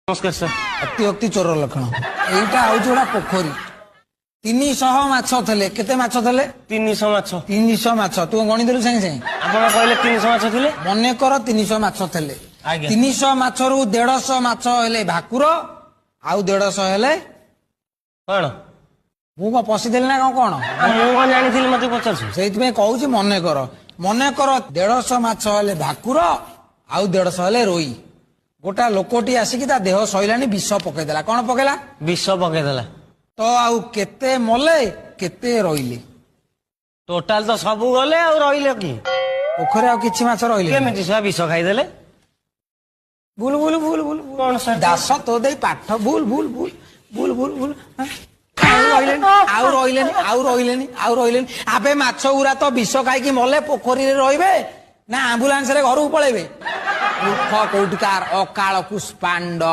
नमस्कार सर। अत्योक्ति चोर लक्षण एटा हूँ गोटा पोखरी 300 माछ थे केते माछ थे 300 माछ 300 माछ तू गणी देलु संगे संगे आपण कहले 300 माछ थिले मने कर 300 माछ थे आज्ञा 300 माछ रु 150 माछ हेले भाकुर आउ 150 हेले कोन मु को पसिदेली ना कोन मु कोन जानिथिली मते पचारछु सेति में कहूची मने कर 150 माछ हेले भाकुर आउ 150 हेले रोई गोटा लोकोटी आसिकी ता देह सैलानी विष पकईदेला कौन पकेला विष पकेदेला तो आउ केते मले केते रहिले टोटाल तो सब गले आ रहिले कि पोखरे आउ किछि माछ रहिले केमिति सा विष खाइदेले बुल बुल बुल बुल कोन सर दास तो दे पाठ bull bull bull bull bull bull आउ रहिलेनी आबे माछ उरा तो विष खाइकी मले पोखरी रे रहिबे ना एम्बुलेंस रे घर पळेबे मूर्ख कोटिकार अकाल कुष्पांड।